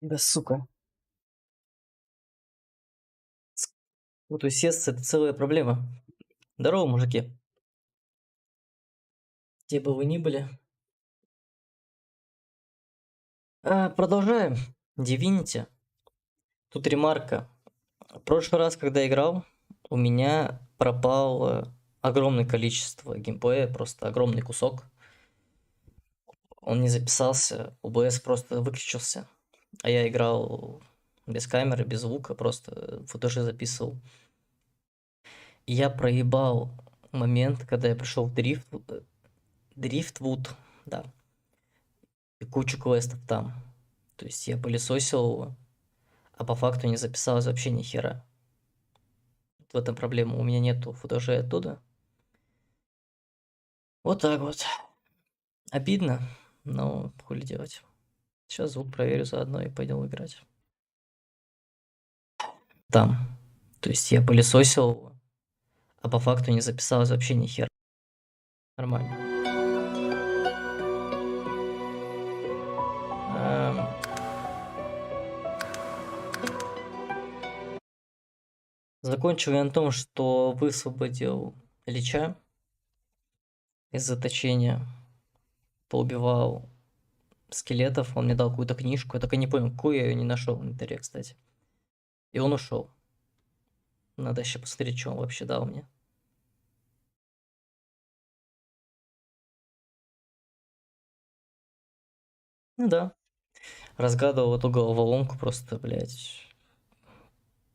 Да сука. Вот усесться это целая проблема. Здорово, мужики. Где бы вы ни были. Продолжаем. Divinity. Тут ремарка. В прошлый раз, когда играл, у меня пропало огромное количество геймплея, просто огромный кусок. Он не записался, OBS просто выключился. А я играл без камеры, без звука, просто футажи записывал. И я проебал момент, когда я пришел в Дрифтвуд, да, и кучу квестов там. То есть я пылесосил его, а по факту не записалось вообще ни хера. Вот в этом проблема. У меня нету футажей оттуда. Вот так вот. Обидно, но хули делать. Сейчас звук проверю заодно и пойдем играть. Там. То есть я пылесосил его, а по факту не записалось вообще ни хера. Нормально. Закончил я на том, что высвободил Лича из заточения, поубивал скелетов, он мне дал какую-то книжку, я так и не понял, какую я ее не нашел в инвентаре, кстати. И он ушел. Надо еще посмотреть, что он вообще дал мне. Ну да. Разгадывал эту головоломку просто, блядь,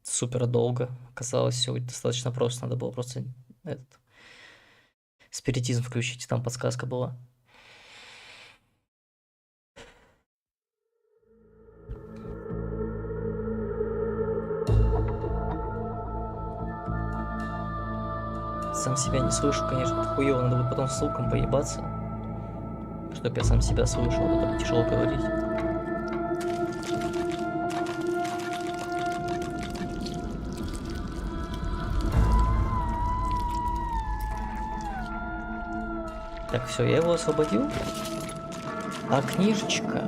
супер долго. Казалось, все достаточно просто. Надо было просто этот спиритизм включить, там подсказка была. Сам себя не слышу, конечно, это хуёво. Надо будет потом с луком поебаться, чтоб я сам себя слышал. Это так тяжело говорить. Так, все, я его освободил. А книжечка?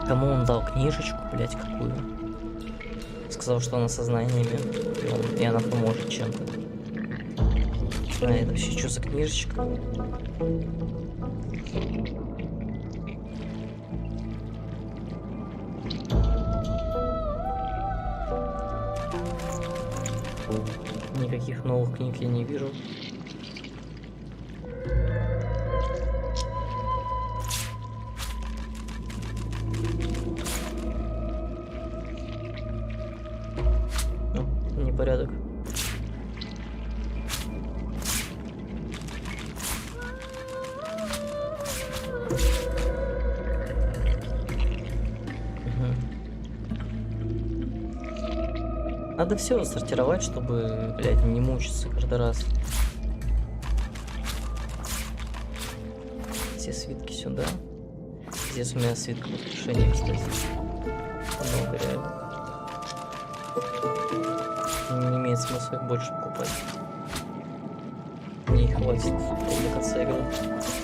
Кому он дал книжечку, блять, какую? Сказал, что она сознаниями, и она поможет чем-то. А это вообще что за книжечка? Никаких новых книг я не вижу. Непорядок. Надо все сортировать, чтобы, блядь, не мучиться каждый раз. Все свитки сюда. Здесь у меня свитка воскрешения, кстати. Много реально. Не имеет смысла их больше покупать. Мне их хватит до конца игры.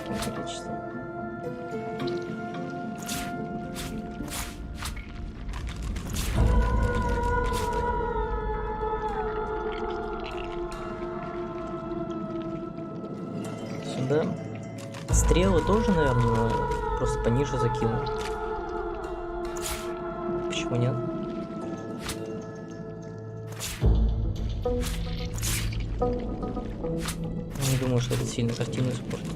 Таким количеством. Сюда. Стрелы тоже, наверное, просто пониже закину. Почему нет? Не думаю, что это сильно картину испортит.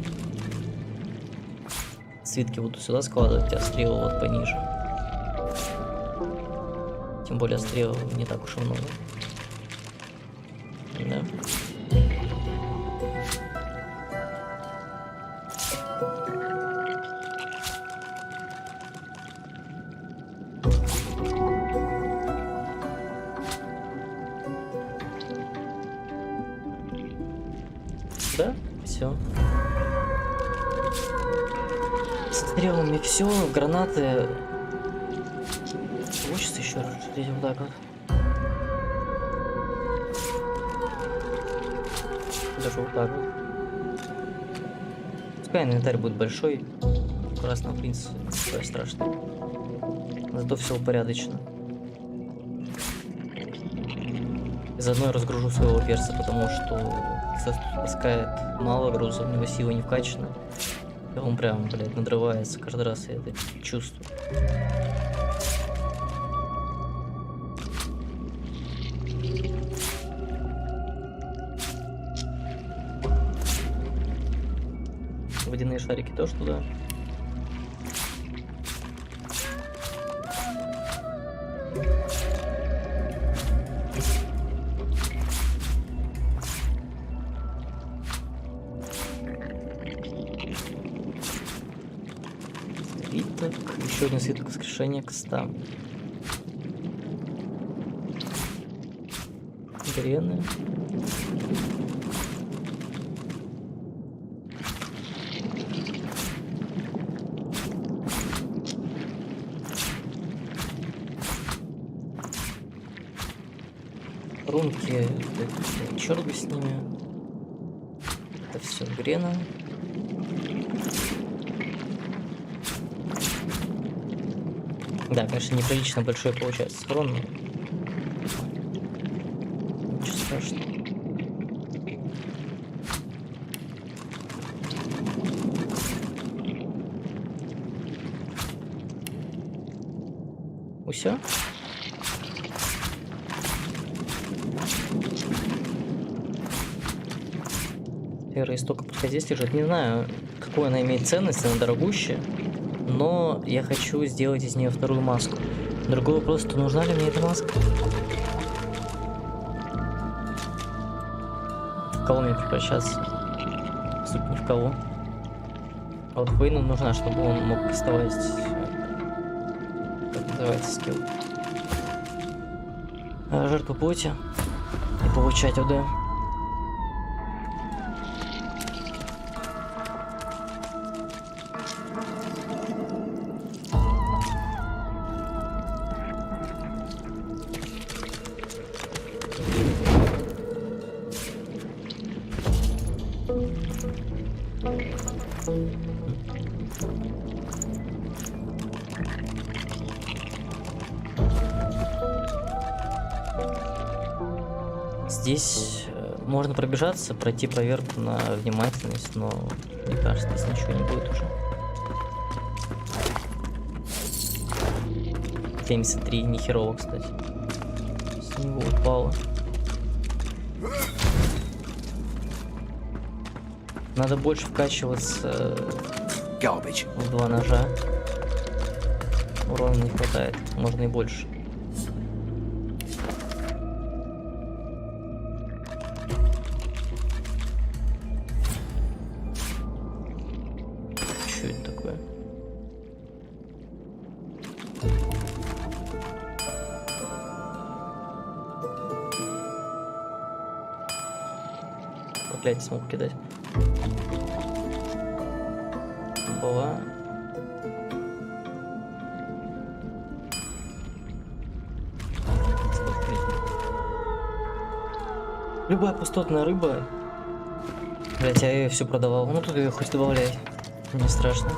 Свитки буду сюда складывать, а стрелы вот пониже. Тем более стрел не так уж и много. Да. Да, все. С стрелами все, гранаты. Получится еще раз вот так вот. Даже вот так вот. Пускай инвентарь будет большой. В красном, в принципе, ничего страшного. Зато все упорядочено. И заодно я разгружу своего перса, потому что таскает мало груза, у него сила не вкачана. И он прям, блядь, надрывается каждый раз, я это чувствую. Водяные шарики тоже туда. Свиток. Еще один свиток воскрешения к 100. Грены. Рунки, черт бы с ними. Это все грена. Да, конечно, неприлично большой получается схрон, но ничего страшного. Усё? Сфера истока пускай здесь лежит. Не знаю, какую она имеет ценность, она дорогущая. Но я хочу сделать из нее вторую маску. Другой вопрос, то нужна ли мне эта маска? В кого мне превращаться? Суть не в кого. А вот Хвейну нужна, чтобы он мог доставать... Как называется скилл? Жертву плоти. И получать ОД. Здесь можно пробежаться, пройти проверку на внимательность, но мне кажется, здесь ничего не будет уже. 73, не херово, кстати. С него упало. Надо больше вкачиваться в 2 ножа. Урона не хватает, можно и больше. Что это такое? Проклятие смог кидать. Была. Любая пустотная рыба. Блять, я ее все продавал. Ну тут ее хоть добавляй. Не страшно.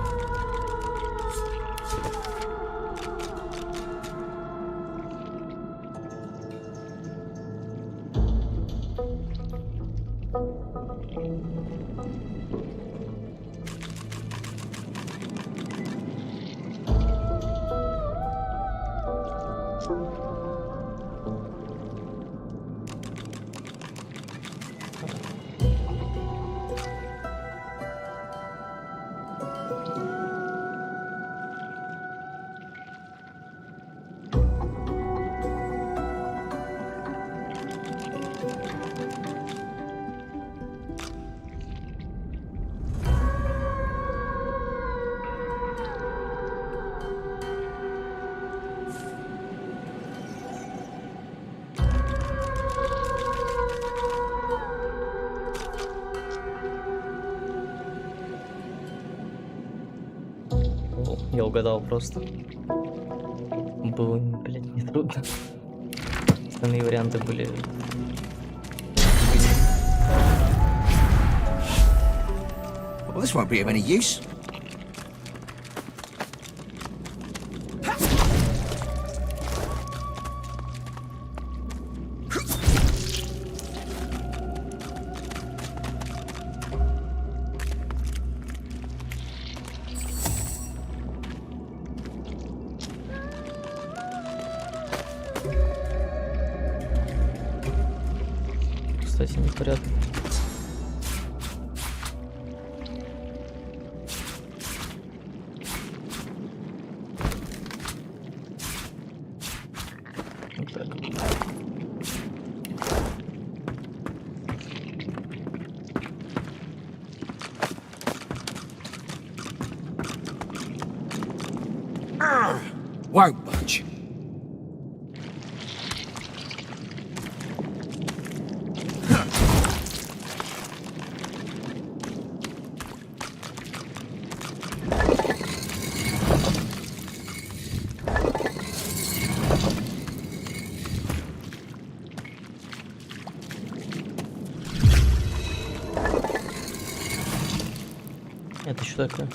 Я угадал просто. Было, блядь, нетрудно. Остальные варианты были... Well, this won't be of any use. кстати, не в порядке. Вот так. Won't budge. Это что такое?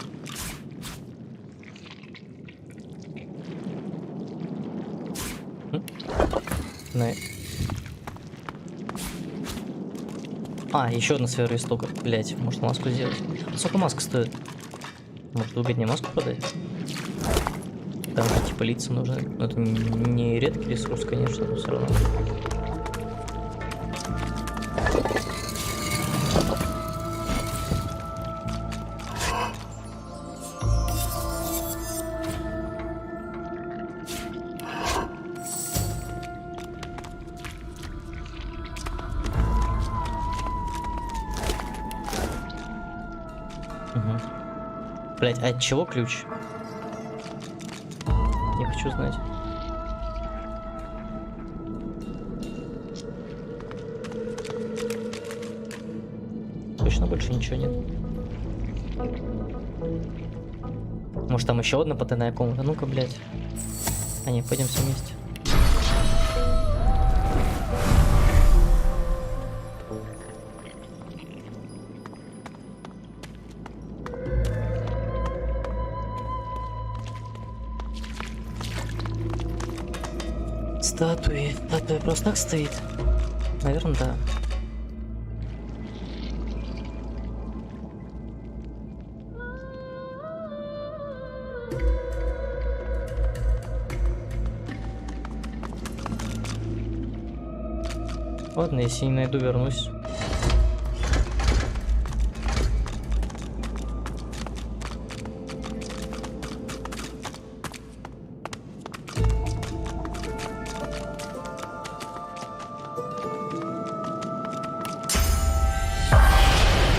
А, еще одна сфера истока. Блять, может маску сделать. Сколько маска стоит? Может выгоднее маску продать? Там же типа лица нужны. Но это не редкий ресурс, конечно, но все равно. Блять, а от чего ключ? Я хочу знать. Точно больше ничего нет. Может там еще одна потайная комната? Ну-ка, блять. А не, пойдем все вместе. Статуи. Статуя просто так стоит? Наверное, да. Ладно, если не найду, вернусь.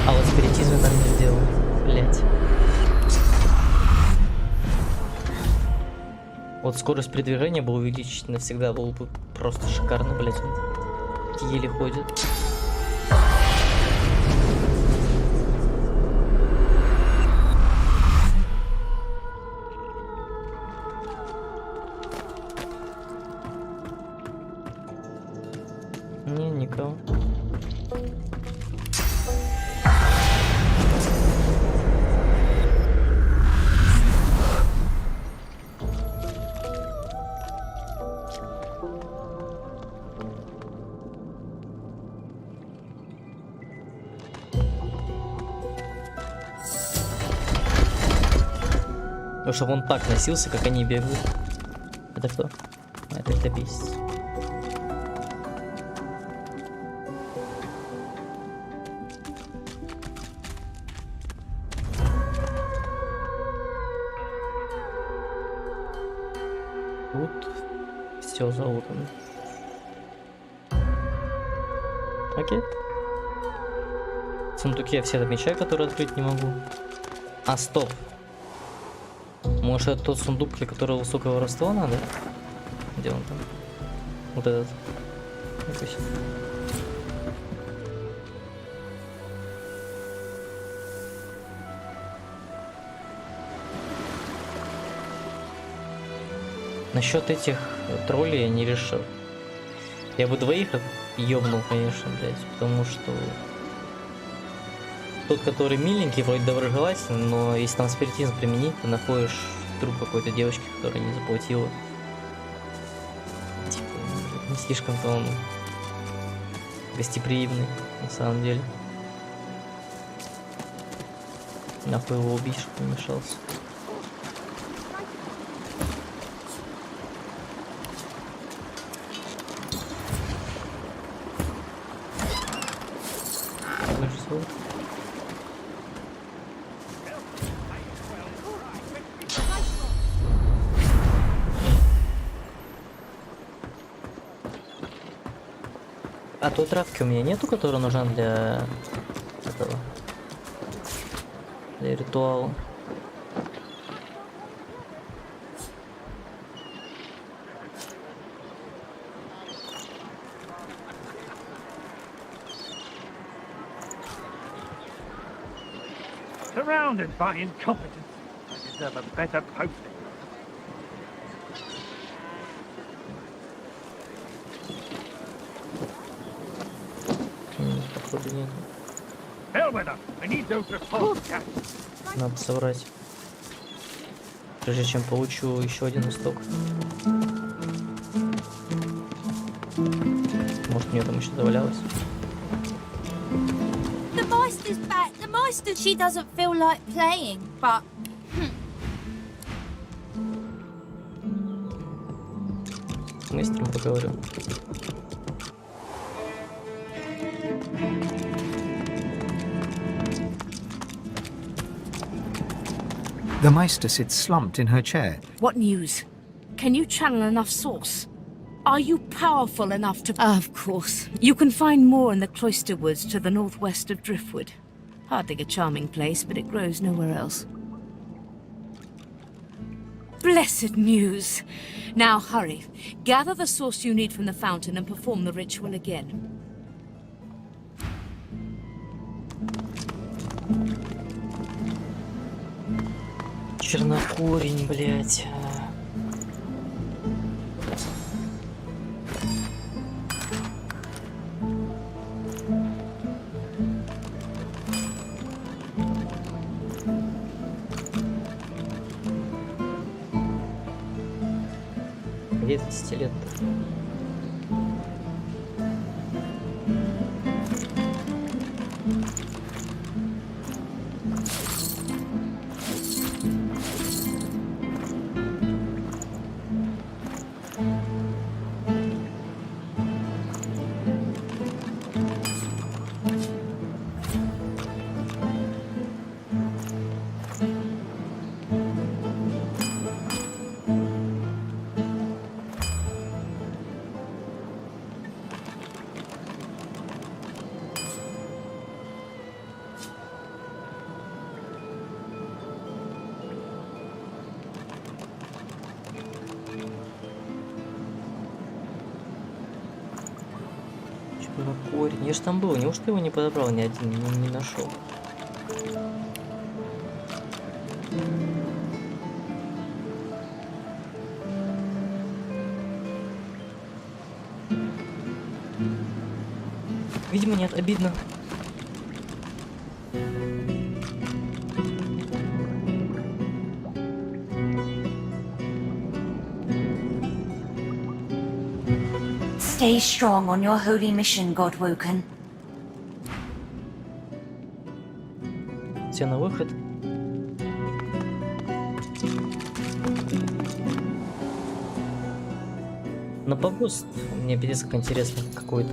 А вот спиритизм там не сделал. Блять. Вот скорость передвижения бы увеличить навсегда было бы просто шикарно, блять. Он еле ходит. Не, никого. Ну, чтобы он так носился, как они бегают. Это кто? А, это летописец. Тут все залутано. Окей. Сундуки я все отмечаю, которые открыть не могу. А, стоп. Может, это тот сундук, для которого высокого воровства надо? Где он там? Вот этот. Допустим. Насчет этих троллей я не решил. Я бы двоих ёбнул, конечно, блядь, потому что тот, который миленький, вроде доброжелательный, но если там спиритизм применить, ты находишь труп какой-то девочки, которая не заплатила. Типа, не слишком-то он гостеприимный, на самом деле. Нахуй его убить, чтобы не мешался. Все. А той травки у меня нету, которая нужна для этого, для ритуала. Surrounded by incompetence, I deserve a better posting. Походу нет. Hell with them. I need those report casts. Надо собрать. Прежде чем получу еще один исток. Может, мне там еще завалялось. The Meister's back. The Meister, she doesn't feel like playing, but... С мастером поговорю. The Meister sits slumped in her chair. What news? Can you channel enough source? Are you powerful enough to... Of course. You can find more in the cloister woods to the northwest of Driftwood. Hardly a charming place, but it grows nowhere else. Blessed news! Now hurry. Gather the source you need from the fountain and perform the ritual again. Чернокорень, блять. Где этот стилет-то? Чернокорень. Я ж там был, неужто его не подобрал ни один, не нашел? Видимо, нет, обидно. Stay strong on your holy mission, Godwoken. Все на выход. На погост мне пиздец как интересно, какая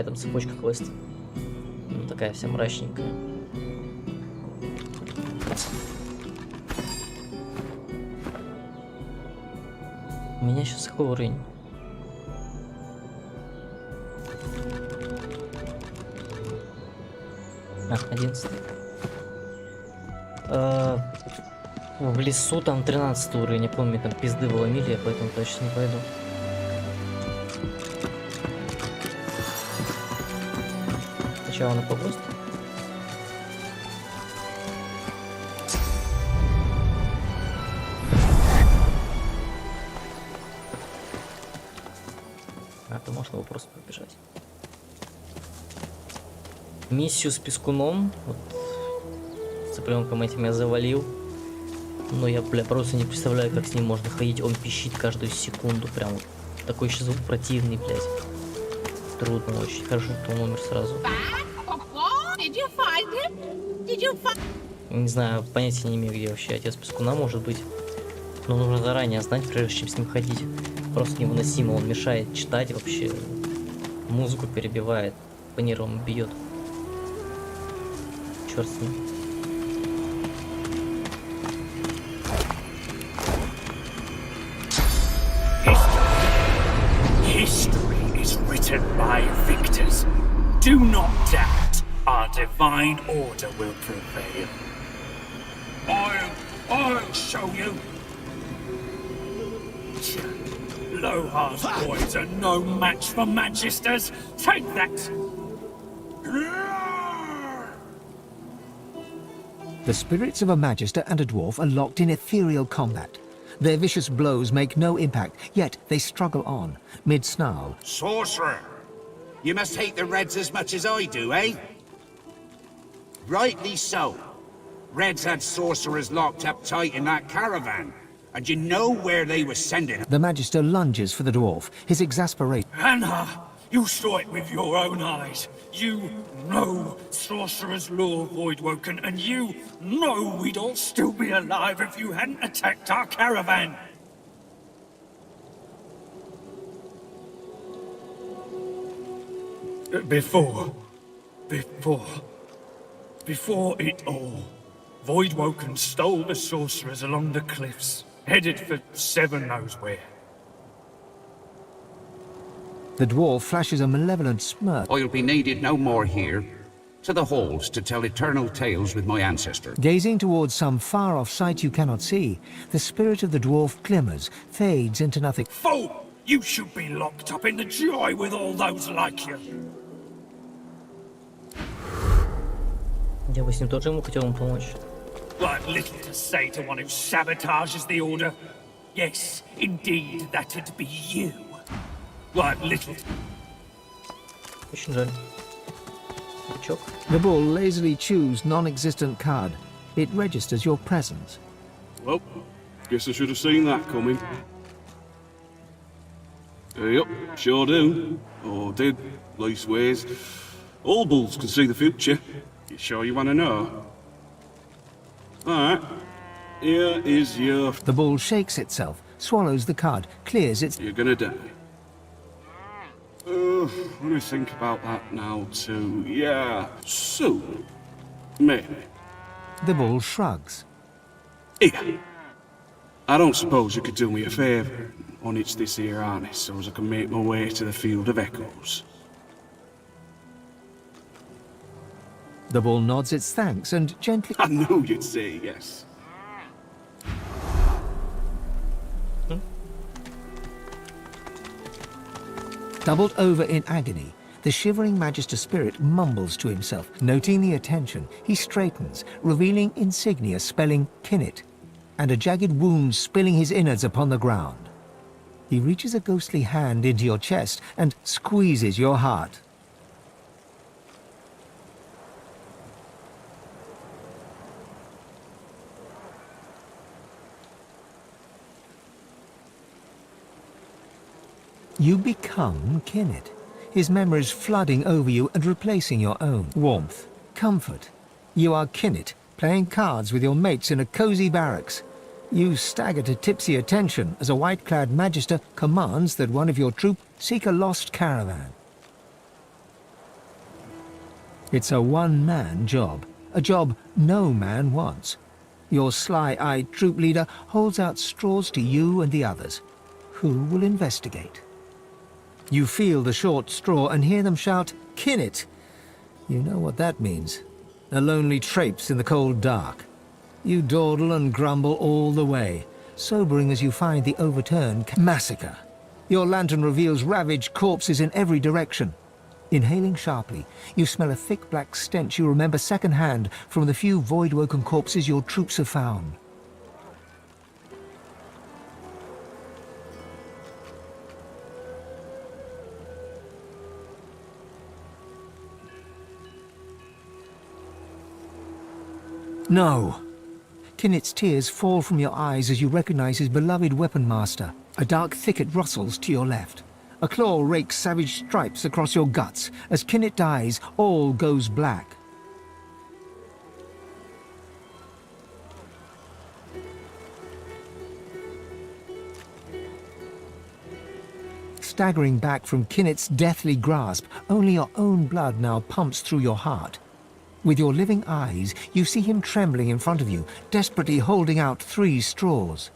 там цепочка квестов. Ну, такая вся мрачненькая. У меня сейчас какой уровень? А, 11. В лесу там 13 уровень, я помню, там пизды вломили, я поэтому точно не пойду. Сначала на погост. А, то можно его просто пробежать. Миссию с пескуном, вот, с цыпленком этим я завалил. Но я, бля, просто не представляю, как с ним можно ходить. Он пищит каждую секунду, прям вот. Такой еще звук противный, блядь. Трудно очень. Хорошо, что он умер сразу. Не знаю, понятия не имею, где вообще отец пескуна может быть. Но нужно заранее знать, прежде чем с ним ходить. Просто невыносимо, он мешает читать вообще. Музыку перебивает, по нервам бьет. черт с ним. History is written by victors. Do not doubt. Our divine order will prevail. I'll show you. Low-heart boys are no match for Magisters. Take that. The spirits of a magister and a dwarf are locked in ethereal combat. Their vicious blows make no impact, yet they struggle on, mid-snarl. Sorcerer! You must hate the Reds as much as I do, eh? Rightly so. Reds had sorcerers locked up tight in that caravan, and you know where they were sending them. The magister lunges for the dwarf, his exasperation. Anna, you saw it with your own eyes. You know sorcerer's law, Voidwoken, and you know we'd all still be alive if you hadn't attacked our caravan. Before it all, Voidwoken stole the sorcerers along the cliffs, headed for Seven knows where. The dwarf flashes a malevolent smirk. I'll be needed no more here. To the halls to tell eternal tales with my ancestor. Gazing towards some far-off sight you cannot see, the spirit of the dwarf glimmers, fades into nothing. Fool! You should be locked up in the joy with all those like you. Я бы с ним тоже ему хотел ему помочь. What little to say to one who sabotages the order. Yes, indeed, that'd be you. What little... Очень жаль. Бичок. The bull lazily chews non-existent card. It registers your presence. Well, guess I should have seen that coming. Yep, sure do. Or did, leastways. All bulls can see the future. You sure you want to know? Alright. Here is your... The bull shakes itself, swallows the card, clears its... You're gonna die. Let me think about that now too. Yeah, soon. Maybe. The bull shrugs. Here. I don't suppose you could do me a favour. Unhitch this here harness so as I can make my way to the Field of Echoes. The bull nods its thanks and gently... I knew you'd say yes. Doubled over in agony, the shivering Magister spirit mumbles to himself. Noting the attention, he straightens, revealing insignia spelling Kinnet, and a jagged wound spilling his innards upon the ground. He reaches a ghostly hand into your chest and squeezes your heart. You become Kinnet, his memories flooding over you and replacing your own. Warmth, comfort. You are Kinnet, playing cards with your mates in a cozy barracks. You stagger to tipsy attention as a white-clad Magister commands that one of your troop seek a lost caravan. It's a one-man job, a job no man wants. Your sly-eyed troop leader holds out straws to you and the others. Who will investigate? You feel the short straw and hear them shout, "Kinnet!" You know what that means. A lonely traipse in the cold dark. You dawdle and grumble all the way, sobering as you find the overturned massacre. Your lantern reveals ravaged corpses in every direction. Inhaling sharply, you smell a thick black stench you remember secondhand from the few void-woken corpses your troops have found. No! Kinnet's tears fall from your eyes as you recognize his beloved weapon master. A dark thicket rustles to your left. A claw rakes savage stripes across your guts. As Kinnet dies, all goes black. Staggering back from Kinnet's deathly grasp, only your own blood now pumps through your heart. With your living eyes, you see him trembling in front of you, desperately holding out 3 straws.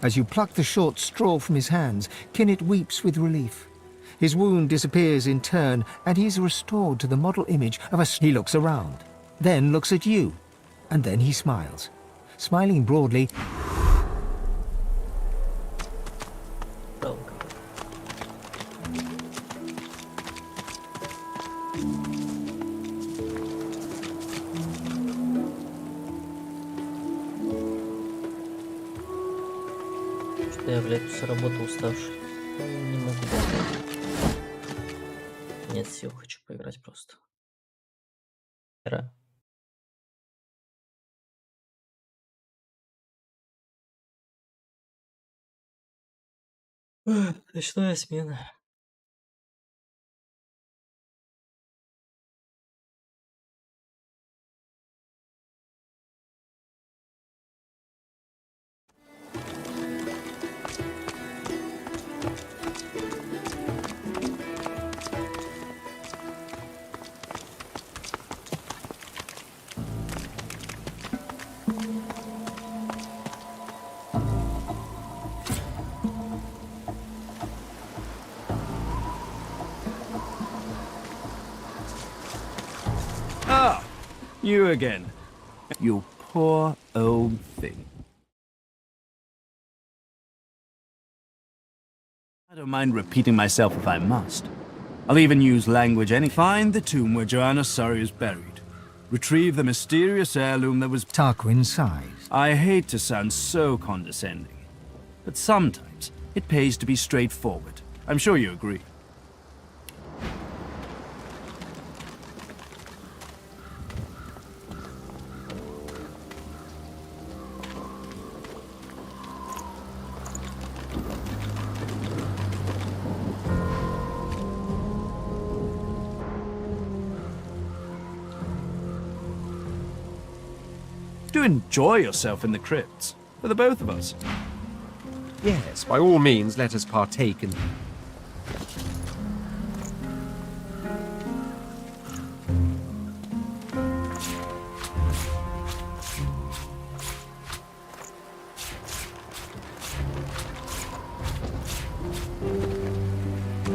As you pluck the short straw from his hands, Kinnett weeps with relief. His wound disappears in turn, and he is restored to the model image of a... He looks around, then looks at you, and then he smiles. Smiling broadly... Я, блядь, с работы уставший. Не могу даже. Нет сил, хочу поиграть просто. Игра. Ночная смена. Ah, you again. You poor old thing. I don't mind repeating myself if I must. I'll even use language any... Find the tomb where Joanna Surrey is buried. Retrieve the mysterious heirloom that was... Tarquin sighs. I hate to sound so condescending, but sometimes it pays to be straightforward. I'm sure you agree. Do enjoy yourself in the crypts, for the both of us. Yes, by all means, let us partake in...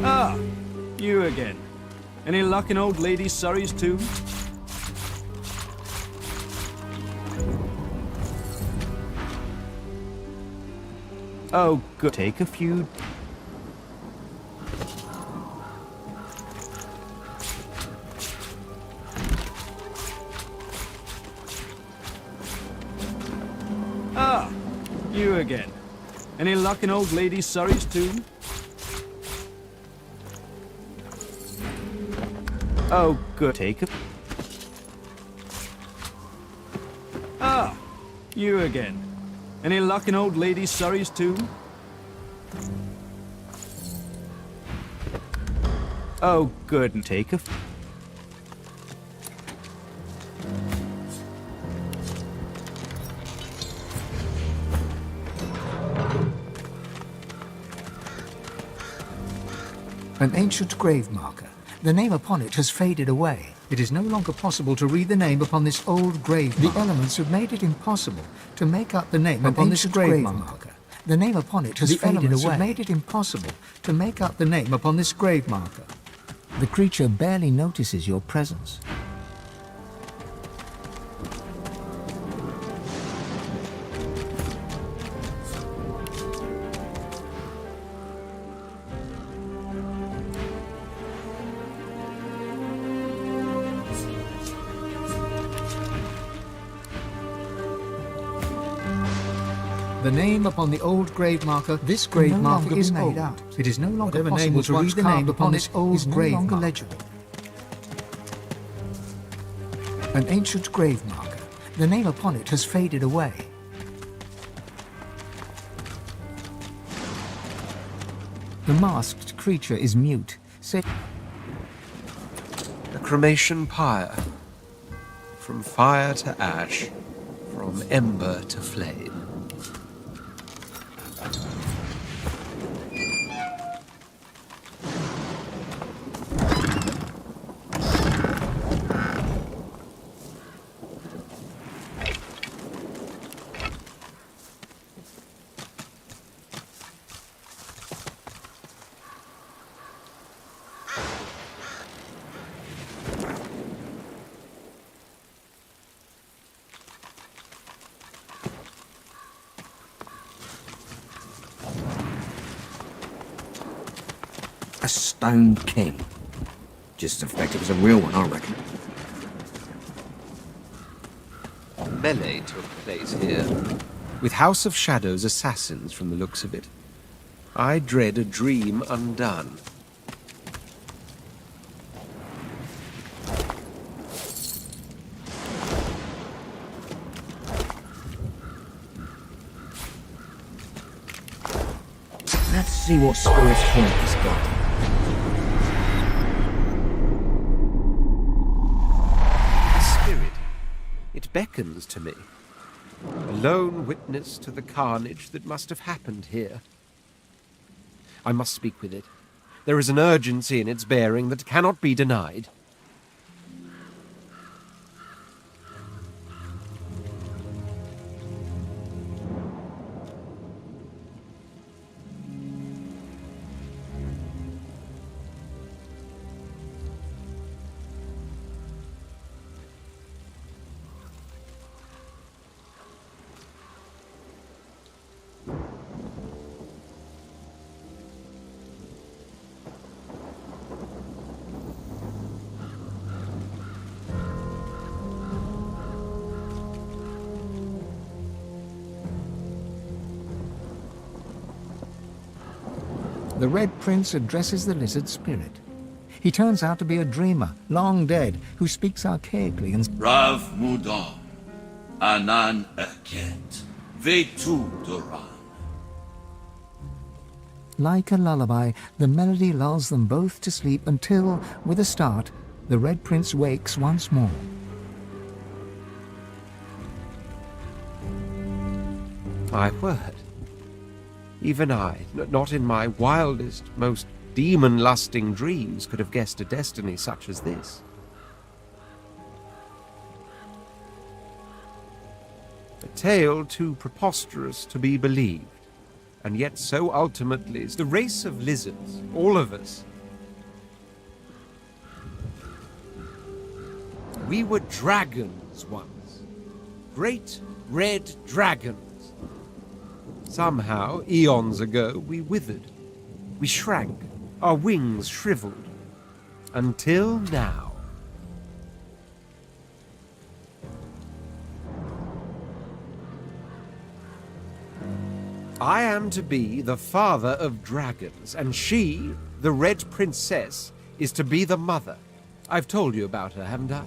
Ah, you again. Any luck in old Lady Surrey's tomb? Oh, good. Take a few... Ah, you again. Any luck in old Lady Surrey's tomb? Oh, good. Take a... Ah, you again. Any luck in old Lady Surrey's tomb? Oh, good. And take a... An ancient grave marker. The name upon it has faded away. It is no longer possible to read the name upon this old grave marker. The elements have made it impossible to make out the name upon this grave marker. The name upon it has faded away. Have made it impossible to make out the name upon this grave marker. The creature barely notices your presence. The name upon the old grave marker, this grave marker is made out. It is no longer possible to read the name upon this old grave marker. Legible. An ancient grave marker. The name upon it has faded away. The masked creature is mute. A cremation pyre. from fire to ash, from ember to flame. A stone king. Just the fact it was a real one, I reckon. Melee took place here, with House of Shadows assassins from the looks of it. I dread a dream undone. Let's see what spirit's point he's got. Spirit. It beckons to me. A lone witness to the carnage that must have happened here. I must speak with it. There is an urgency in its bearing that cannot be denied. The Red Prince addresses the lizard spirit. He turns out to be a dreamer, long dead, who speaks archaically and... Rav Mudon, Anan Eket, Vetu Duran. Like a lullaby, the melody lulls them both to sleep until, with a start, the Red Prince wakes once more. My word. Even I, not in my wildest, most demon-lusting dreams, could have guessed a destiny such as this. A tale too preposterous to be believed, and yet so ultimately the race of lizards, all of us. We were dragons once. Great red dragons. Somehow, eons ago, we withered. We shrank, our wings shriveled. Until now. I am to be the father of dragons, and she, the Red Princess, is to be the mother. I've told you about her, haven't I?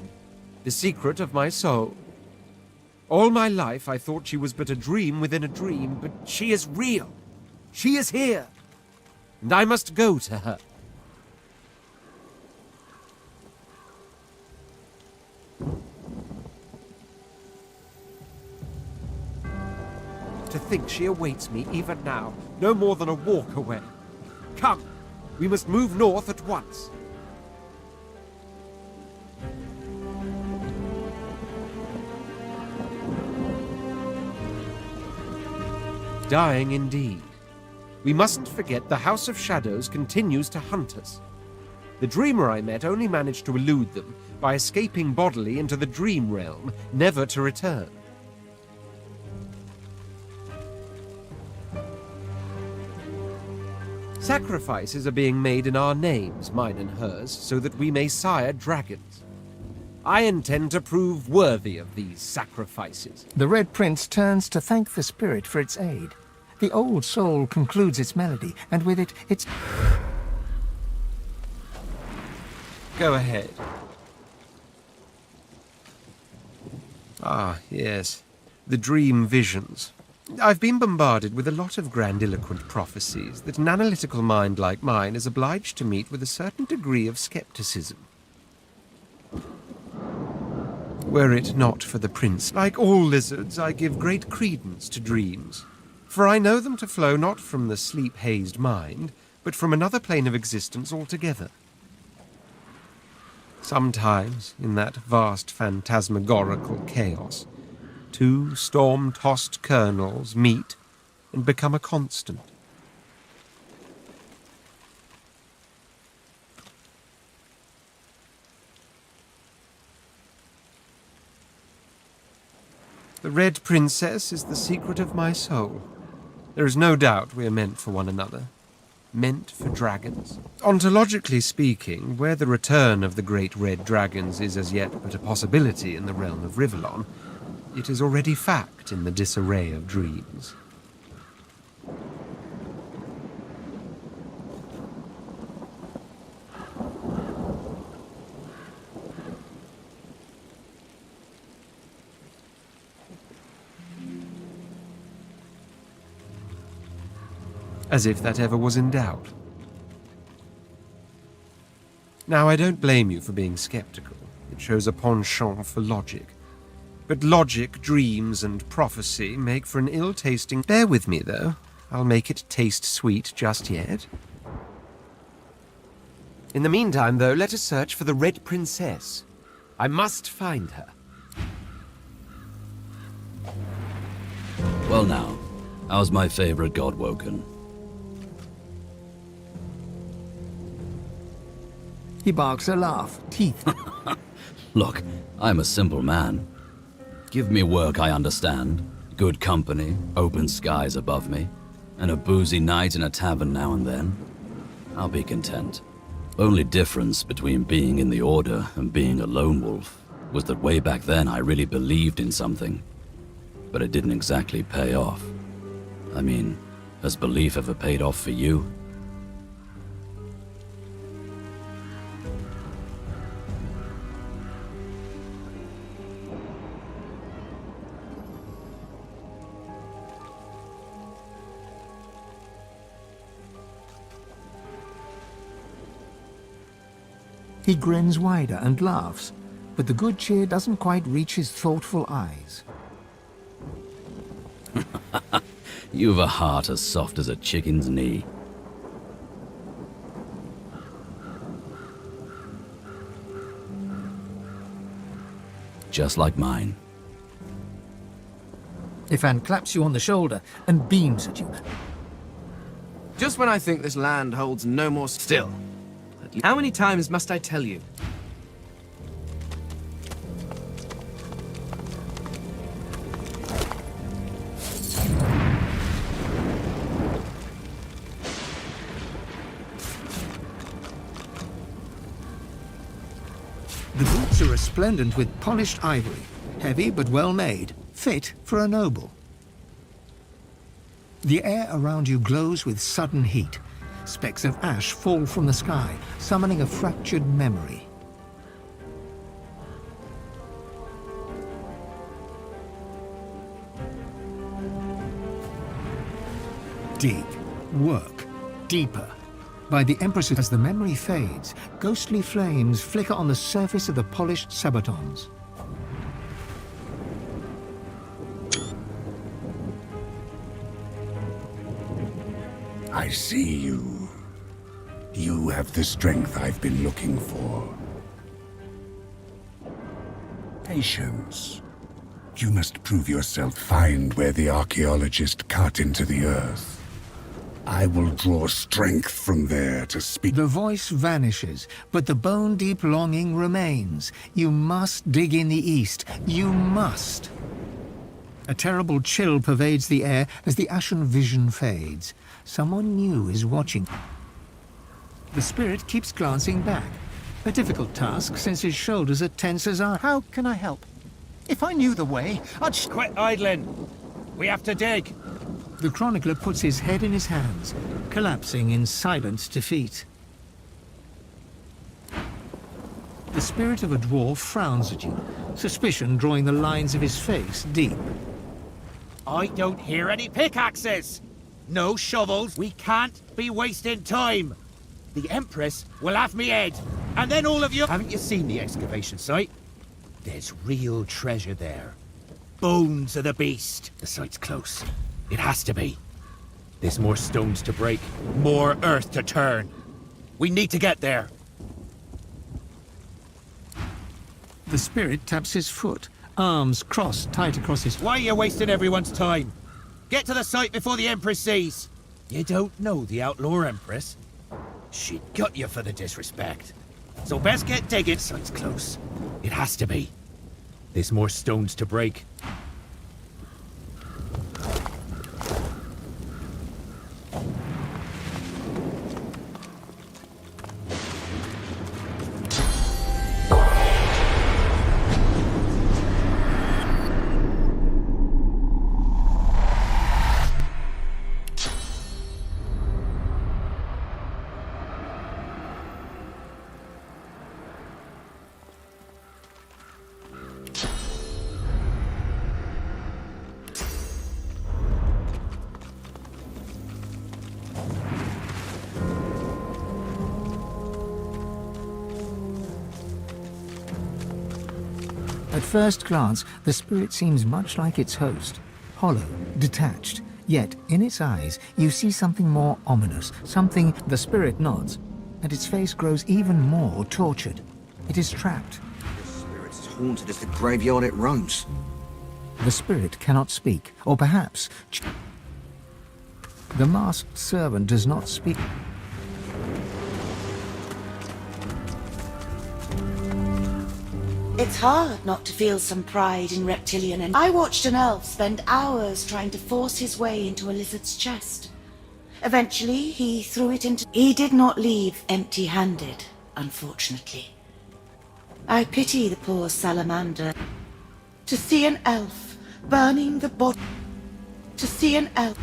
The secret of my soul. All my life I thought she was but a dream within a dream, but she is real. She is here. And I must go to her. To think she awaits me even now, no more than a walk away. Come, we must move north at once. Dying indeed. We mustn't forget the House of Shadows continues to hunt us. The dreamer I met only managed to elude them by escaping bodily into the dream realm, never to return. Sacrifices are being made in our names, mine and hers, so that we may sire dragons. I intend to prove worthy of these sacrifices. The Red Prince turns to thank the spirit for its aid. The old soul concludes its melody, and with it, its... Go ahead. Ah, yes. The dream visions. I've been bombarded with a lot of grandiloquent prophecies that an analytical mind like mine is obliged to meet with a certain degree of skepticism. Were it not for the prince, like all lizards, I give great credence to dreams. For I know them to flow not from the sleep-hazed mind, but from another plane of existence altogether. Sometimes, in that vast phantasmagorical chaos, two storm-tossed kernels meet and become a constant. The Red Princess is the secret of my soul. There is no doubt we are meant for one another. Meant for dragons. Ontologically speaking, where the return of the great red dragons is as yet but a possibility in the realm of Rivellon, it is already fact in the disarray of dreams. As if that ever was in doubt. Now, I don't blame you for being skeptical. It shows a penchant for logic. But logic, dreams, and prophecy make for an ill-tasting... Bear with me, though. I'll make it taste sweet just yet. In the meantime, though, let us search for the Red Princess. I must find her. Well now, how's my favorite god woken? He barks a laugh, teeth. Look, I'm a simple man. Give me work I understand, good company, open skies above me, and a boozy night in a tavern now and then. I'll be content. Only difference between being in the Order and being a lone wolf was that way back then I really believed in something, but it didn't exactly pay off. I mean, has belief ever paid off for you? He grins wider and laughs, but the good cheer doesn't quite reach his thoughtful eyes. You've a heart as soft as a chicken's knee. Just like mine. Ifan claps you on the shoulder and beams at you. Just when I think this land holds no more still. How many times must I tell you? The boots are resplendent with polished ivory, heavy but well made, fit for a noble. The air around you glows with sudden heat. Specks of ash fall from the sky, summoning a fractured memory. Dig, work, deeper. By the Empress, as the memory fades, ghostly flames flicker on the surface of the polished sabatons. I see you. You have the strength I've been looking for. Patience. You must prove yourself. Find where the archaeologist cut into the earth. I will draw strength from there to speak. The voice vanishes, but the bone-deep longing remains. You must dig in the east. You must. A terrible chill pervades the air as the ashen vision fades. Someone new is watching. The spirit keeps glancing back. A difficult task, since his shoulders are tense as iron. How can I help? If I knew the way, I'd... Quit idling. We have to dig. The chronicler puts his head in his hands, collapsing in silent defeat. The spirit of a dwarf frowns at you, suspicion drawing the lines of his face deep. I don't hear any pickaxes. No shovels. We can't be wasting time. The Empress will have me head. And then all of you... Haven't you seen the excavation site? There's real treasure there. Bones of the beast. The site's close. It has to be. There's more stones to break, more earth to turn. We need to get there. The spirit taps his foot, arms crossed tight across his... Why are you wasting everyone's time? Get to the site before the Empress sees. You don't know the Outlaw Empress? She'd gut you for the disrespect. So best get digging. Site's close. It has to be. There's more stones to break. At first glance, the spirit seems much like its host, hollow, detached. Yet, in its eyes, you see something more ominous, something... The spirit nods, and its face grows even more tortured. It is trapped. The spirit's as haunted as the graveyard it roams. The spirit cannot speak, or perhaps... The masked servant does not speak. It's hard not to feel some pride in reptilian, and I watched an elf spend hours trying to force his way into a lizard's chest. Eventually, he threw it into... He did not leave empty-handed, unfortunately. I pity the poor salamander. To see an elf burning the body... To see an elf...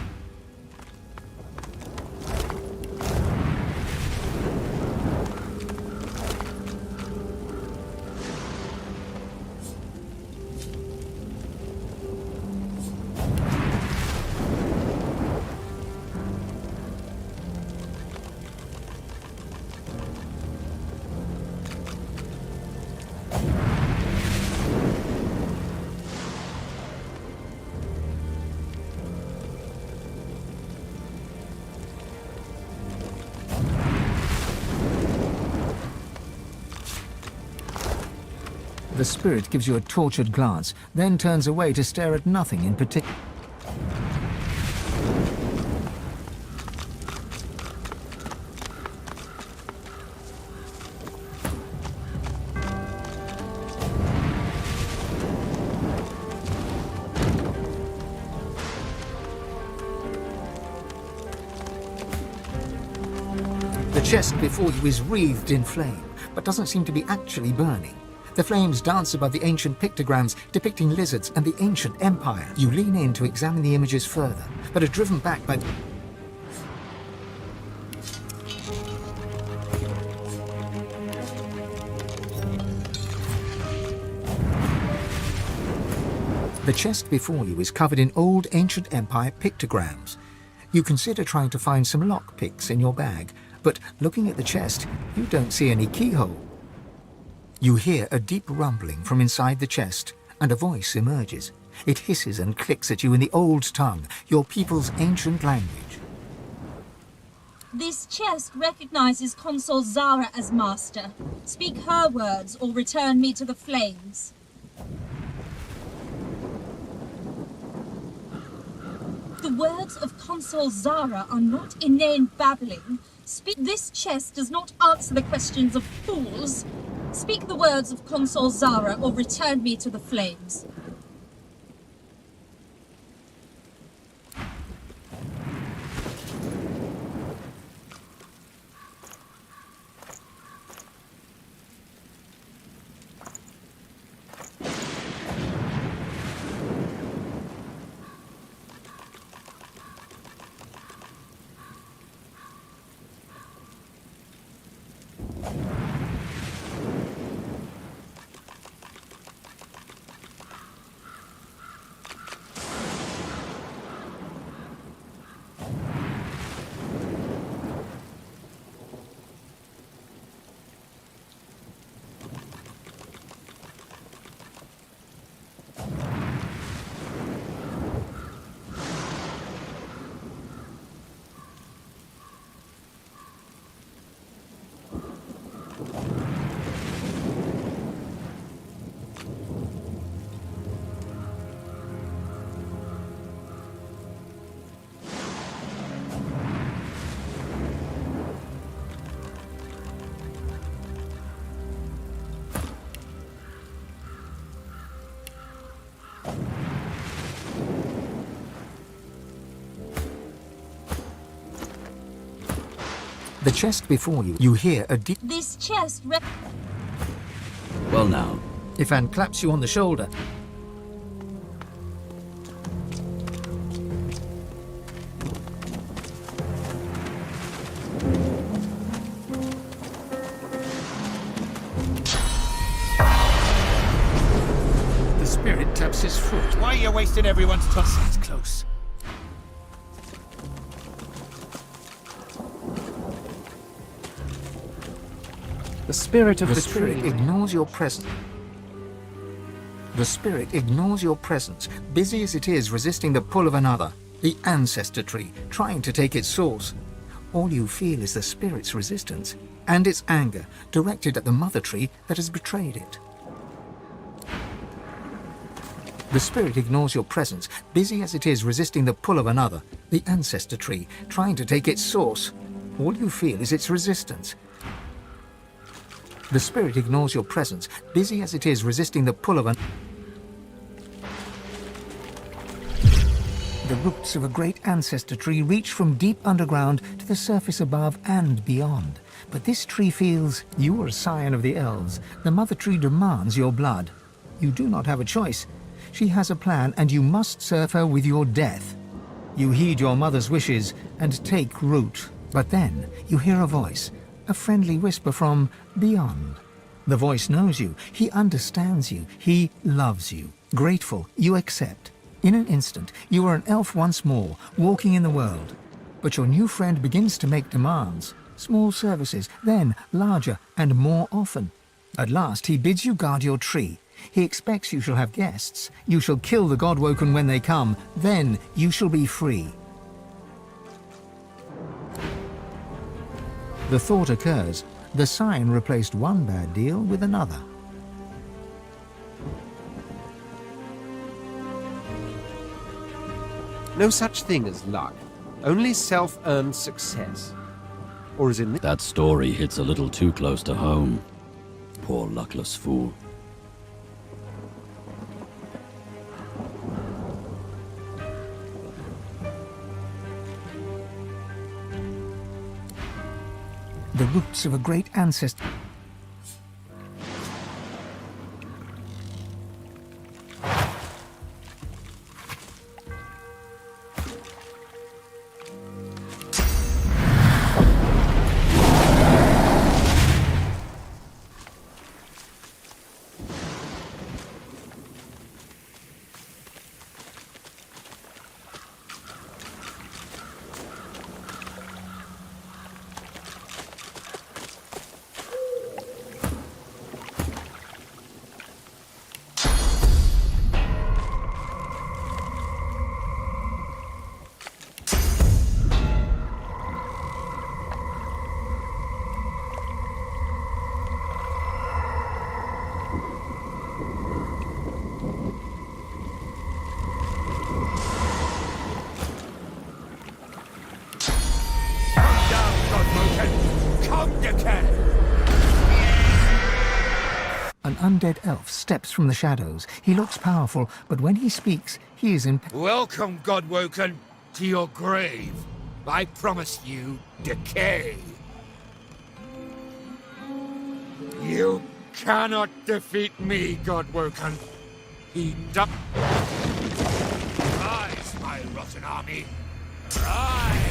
The spirit gives you a tortured glance, then turns away to stare at nothing in particular. The chest before you is wreathed in flame, but doesn't seem to be actually burning. The flames dance above the ancient pictograms depicting lizards and the ancient empire. You lean in to examine the images further, but are driven back by... The chest before you is covered in old ancient empire pictograms. You consider trying to find some lockpicks in your bag, but looking at the chest, you don't see any keyhole. You hear a deep rumbling from inside the chest, and a voice emerges. It hisses and clicks at you in the old tongue, your people's ancient language. This chest recognizes Consul Zara as master. Speak her words or return me to the flames. The words of Consul Zara are not inane babbling. This chest does not answer the questions of fools. Speak the words of Consul Zara or return me to the flames. The chest before you, you hear a deep... This chest Well now. Ifan claps you on the shoulder. The spirit taps his foot. Why are you wasting everyone's time? It's close. The spirit of the spirit ignores your presence. The spirit ignores your presence, busy as it is resisting the pull of another, the ancestor tree, trying to take its source. All you feel is the spirit's resistance and its anger directed at the mother tree that has betrayed it. The spirit ignores your presence, busy as it is resisting the pull of another, the ancestor tree, trying to take its source. All you feel is its resistance. The spirit ignores your presence, busy as it is resisting the pull of an... The roots of a great ancestor tree reach from deep underground to the surface above and beyond. But this tree feels you are a scion of the elves. The mother tree demands your blood. You do not have a choice. She has a plan, and you must serve her with your death. You heed your mother's wishes and take root. But then you hear a voice. A friendly whisper from beyond. The voice knows you, he understands you, he loves you. Grateful, you accept. In an instant, you are an elf once more, walking in the world. But your new friend begins to make demands. Small services, then larger and more often. At last, he bids you guard your tree. He expects you shall have guests. You shall kill the Godwoken when they come. Then you shall be free. The thought occurs. The sign replaced one bad deal with another. No such thing as luck. Only self-earned success. Or as in this... That story hits a little too close to home. Poor luckless fool. The roots of a great ancestor. An undead elf steps from the shadows. He looks powerful, but when he speaks, he is in... Welcome, Godwoken, to your grave. I promise you decay. You cannot defeat me, Godwoken. Rise, my rotten army. Rise!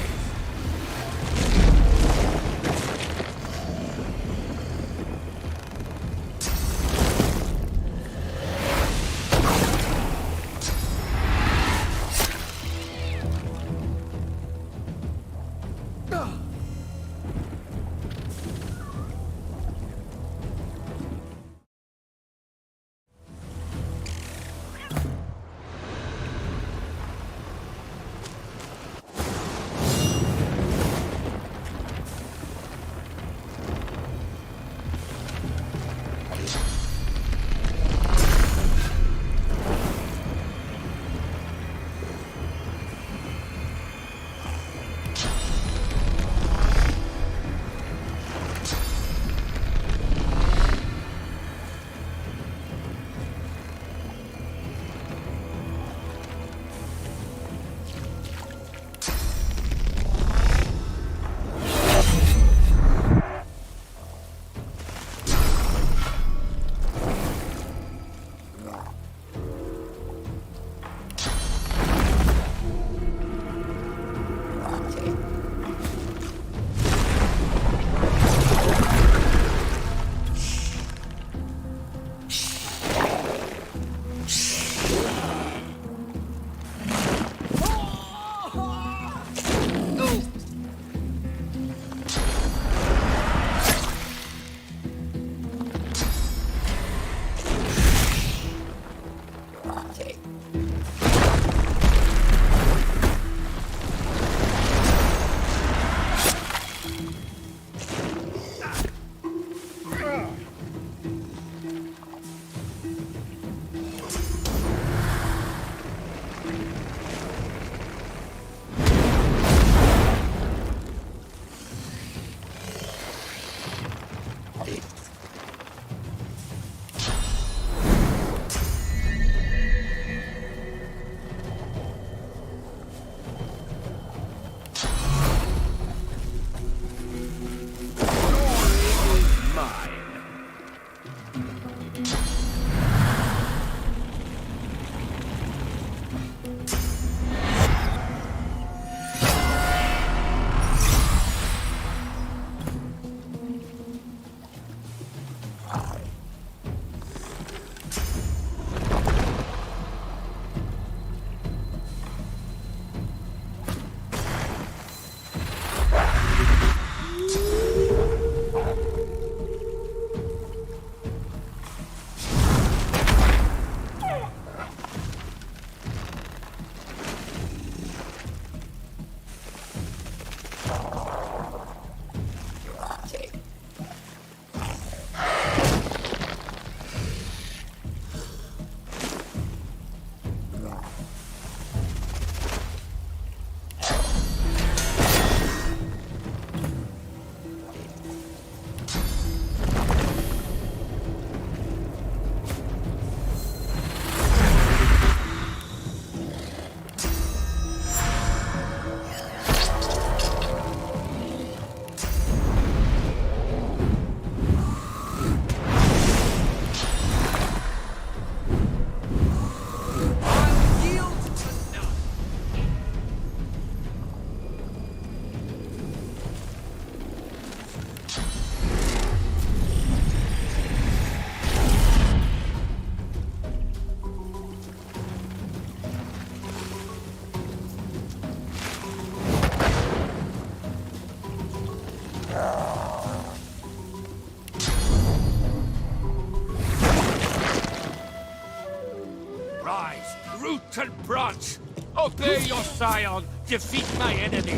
root and branch. Obey your scion. Defeat my enemy.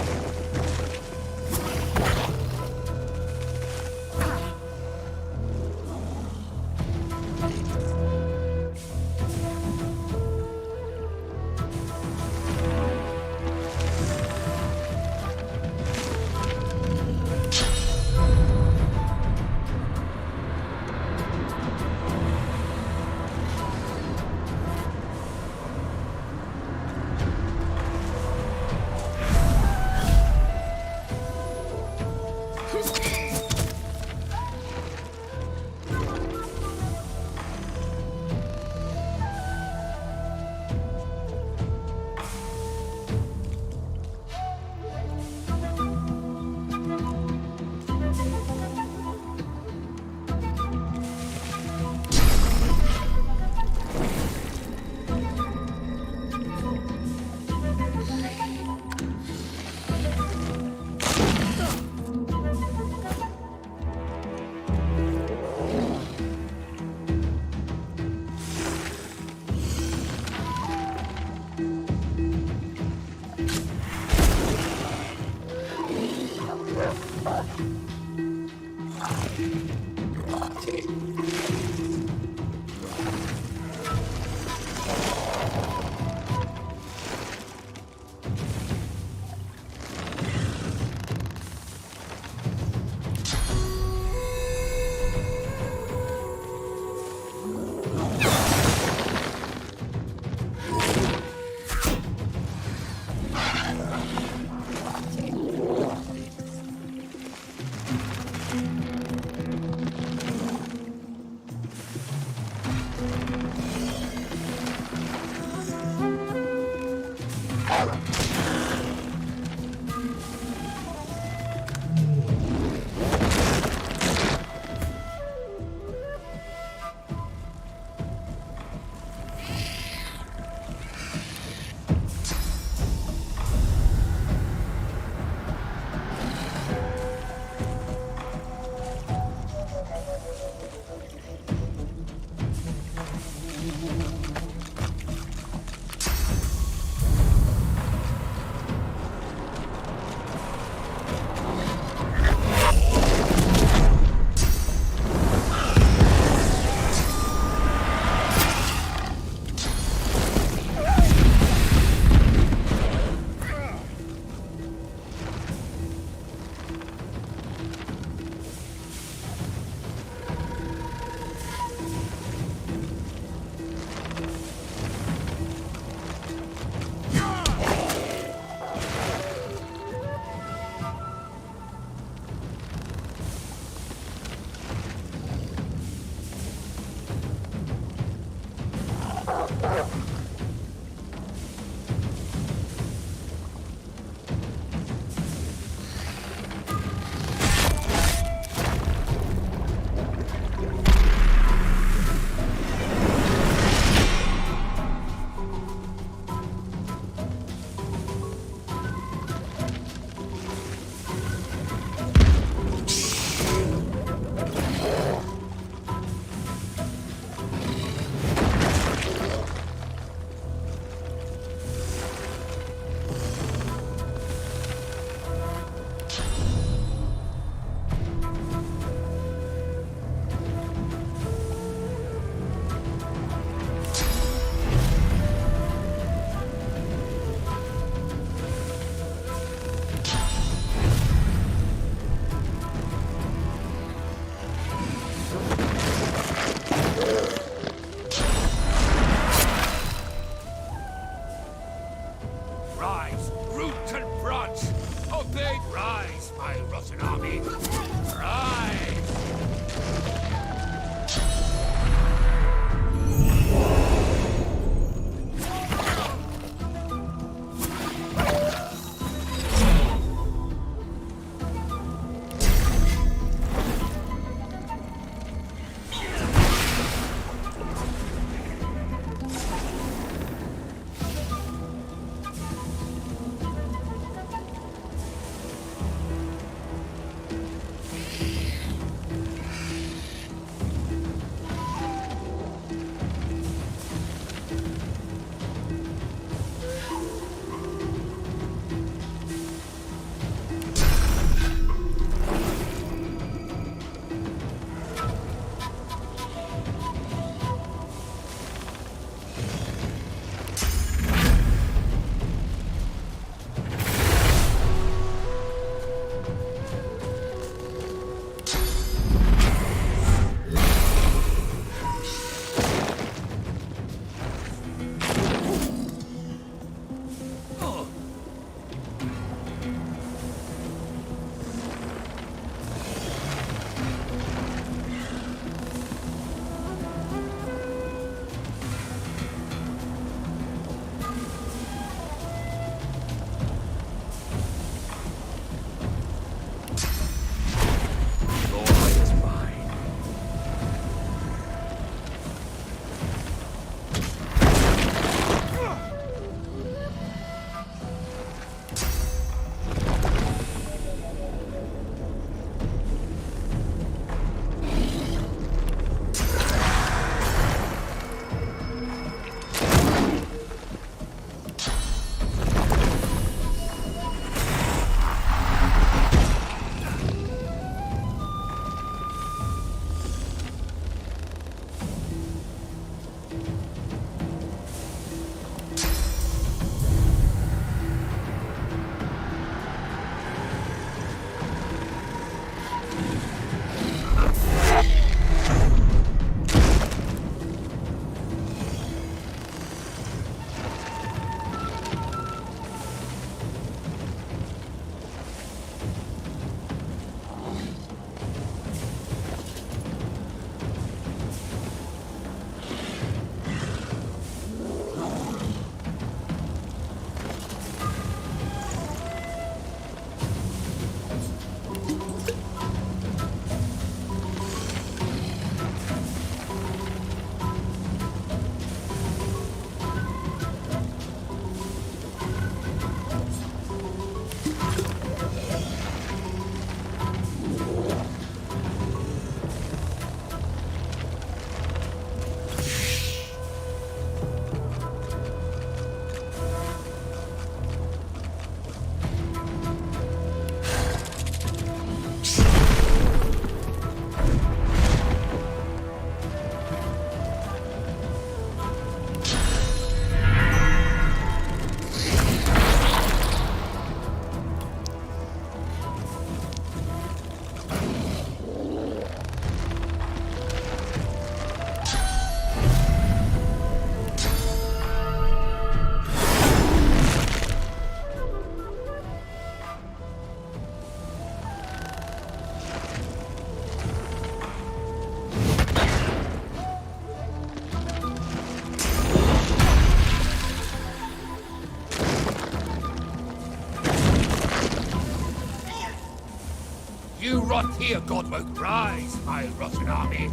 Here God won't rise, my rotten army.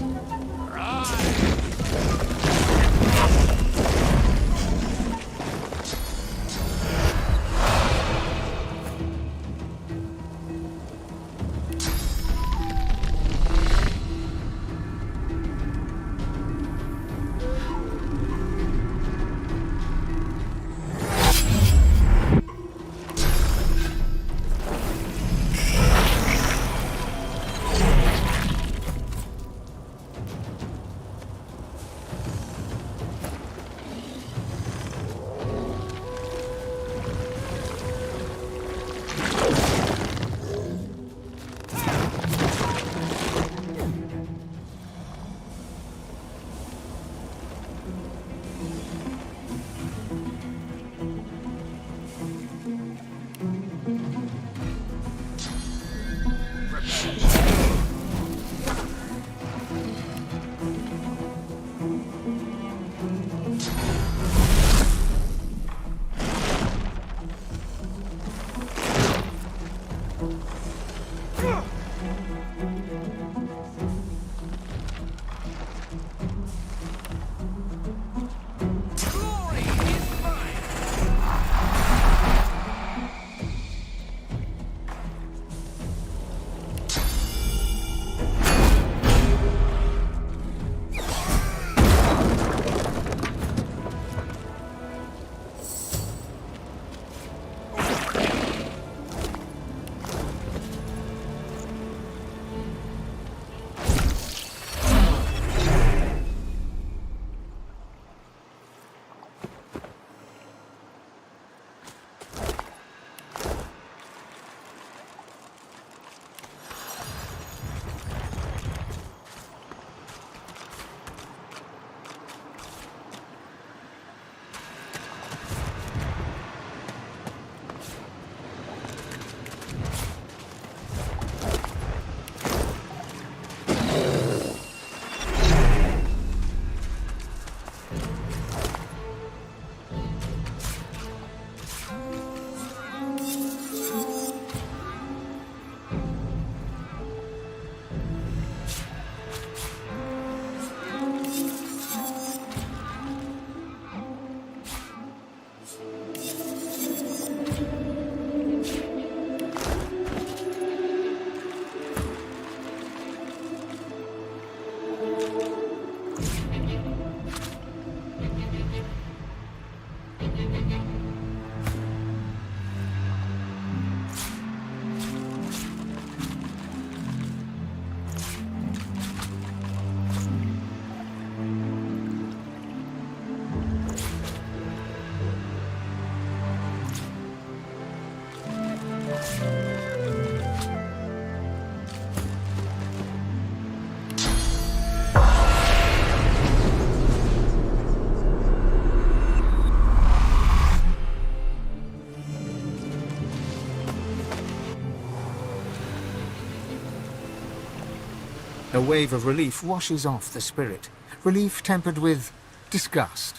Rise! A wave of relief washes off the spirit, relief tempered with disgust.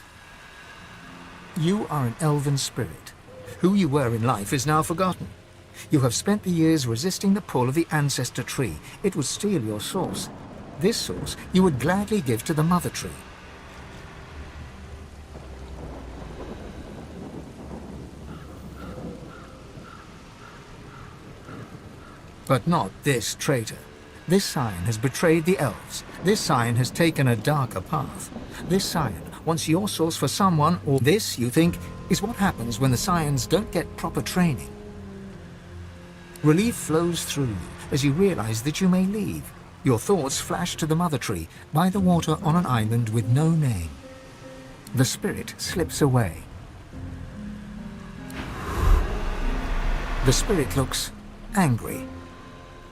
You are an elven spirit. Who you were in life is now forgotten. You have spent the years resisting the pull of the ancestor tree. It would steal your source. This source you would gladly give to the mother tree. But not this traitor. This scion has betrayed the elves. This scion has taken a darker path. This scion wants your source for someone, or this, you think, is what happens when the scions don't get proper training. Relief flows through you as you realize that you may leave. Your thoughts flash to the mother tree by the water on an island with no name. The spirit slips away. The spirit looks angry.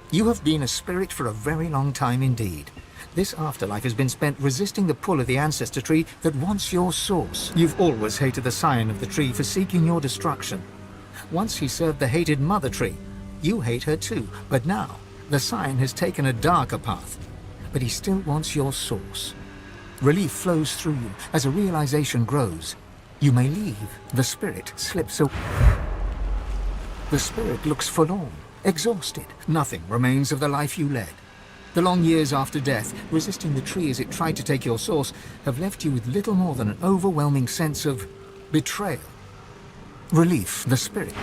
You have been a spirit for a very long time indeed. This afterlife has been spent resisting the pull of the ancestor tree that wants your source. You've always hated the scion of the tree for seeking your destruction. Once he served the hated mother tree. You hate her too, but now the scion has taken a darker path. But he still wants your source. Relief flows through you as a realization grows. You may leave. The spirit slips away. The spirit looks forlorn. Exhausted, nothing remains of the life you led. The long years after death, resisting the tree as it tried to take your source, have left you with little more than an overwhelming sense of betrayal. Relief, the spirit.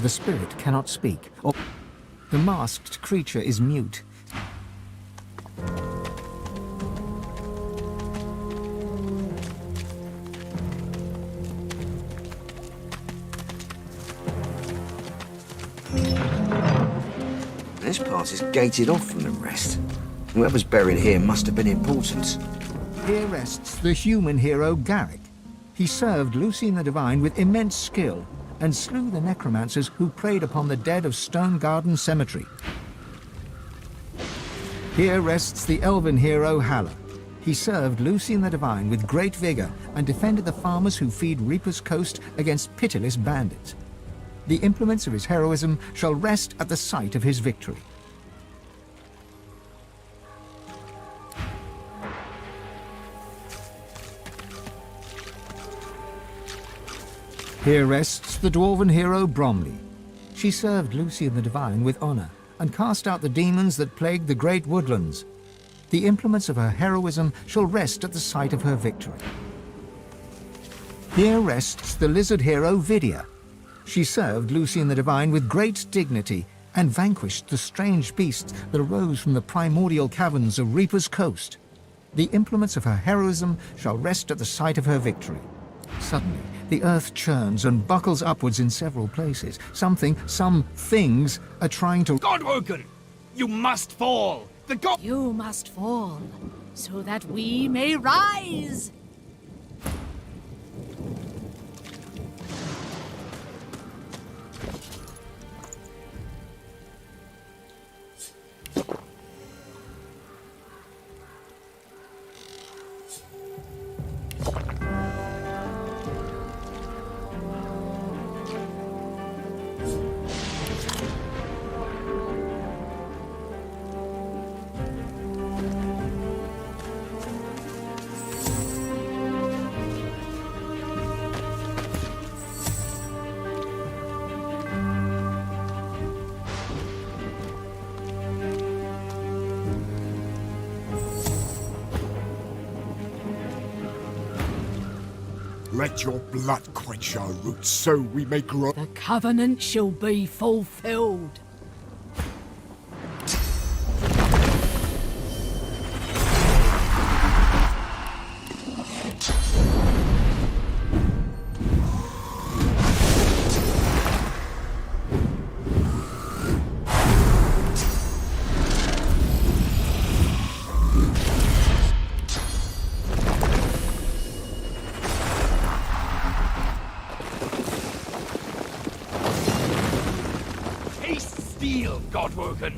The spirit cannot speak, or the masked creature is mute. This part is gated off from the rest. Whoever's buried here must have been important. Here rests the human hero Garrick. He served Lucien the Divine with immense skill and slew the necromancers who preyed upon the dead of Stone Garden Cemetery. Here rests the elven hero Haller. He served Lucien the Divine with great vigor and defended the farmers who feed Reaper's Coast against pitiless bandits. The implements of his heroism shall rest at the site of his victory. Here rests the dwarven hero Bromley. She served Lucien the Divine with honor and cast out the demons that plagued the great woodlands. The implements of her heroism shall rest at the site of her victory. Here rests the lizard hero Vidia. She served Lucien the Divine with great dignity and vanquished the strange beasts that arose from the primordial caverns of Reaper's Coast. The implements of her heroism shall rest at the site of her victory. Suddenly, the earth churns and buckles upwards in several places. Some things are trying to... Godwoken! You must fall! The god... You must fall, so that we may rise! Let your blood quench our roots so we may grow. The covenant shall be fulfilled. Godwoken!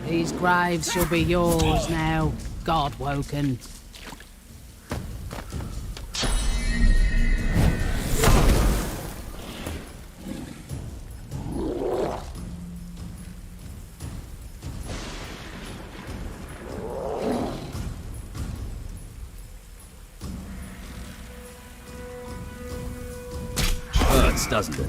These graves shall be yours now, Godwoken. hurts, doesn't it?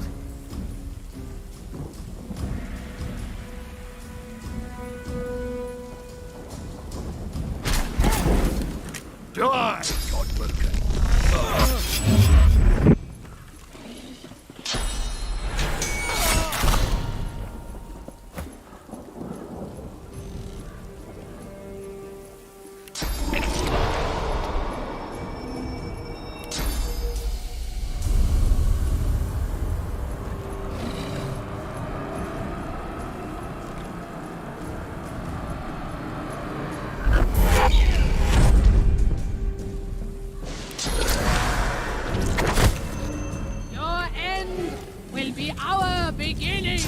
Die, Godbroken! Your end will be our beginning!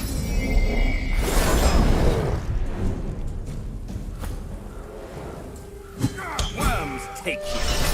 Worms take you!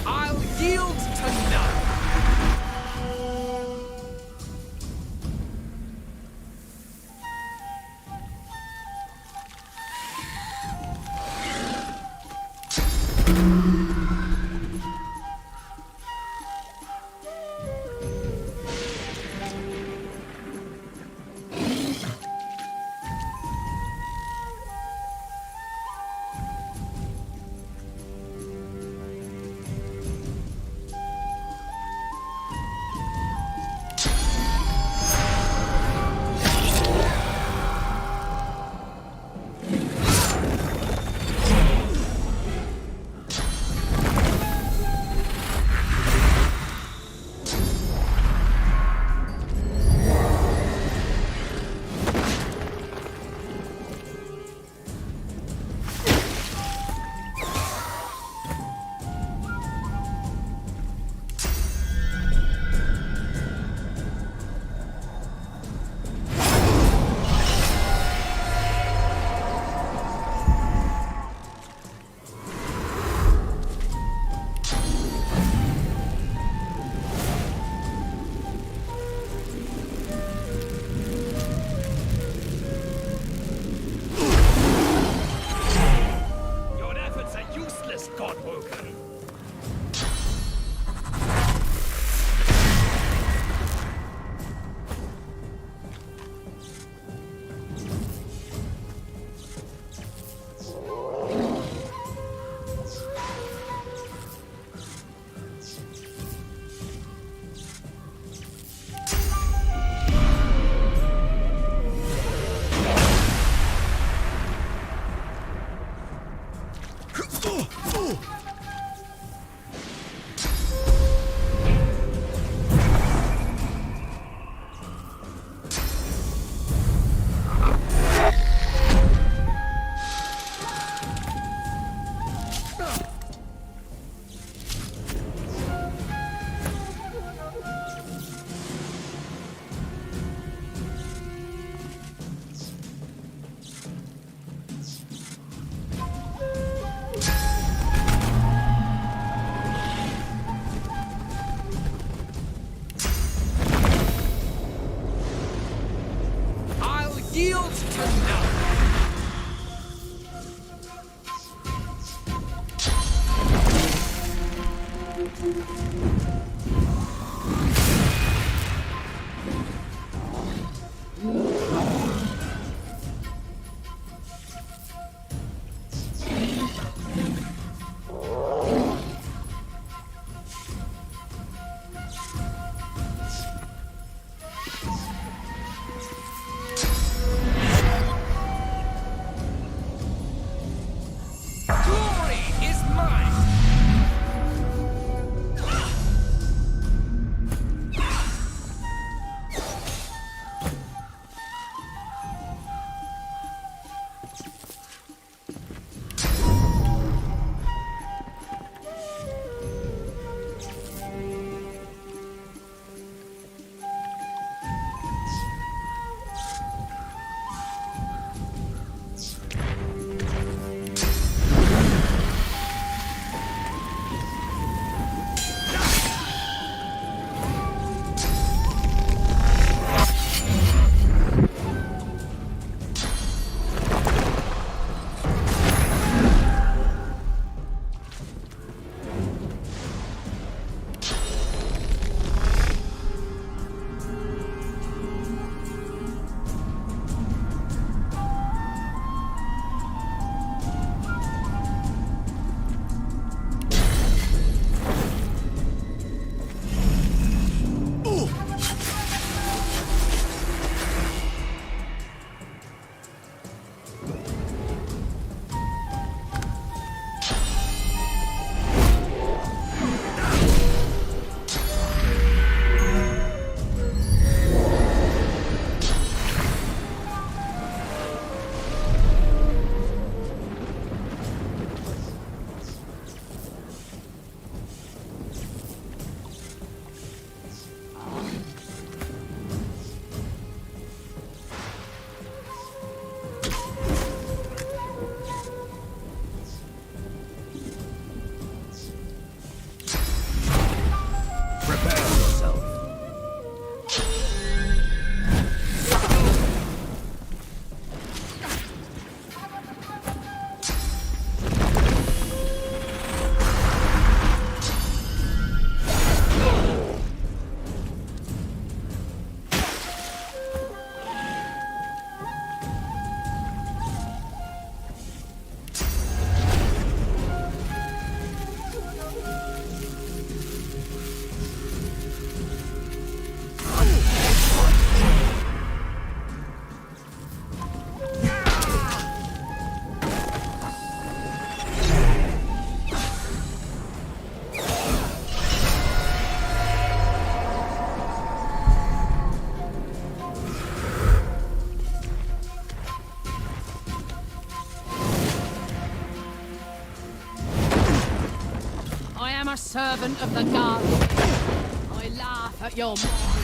I'll yield to none! a servant of the gods. I laugh at your mind.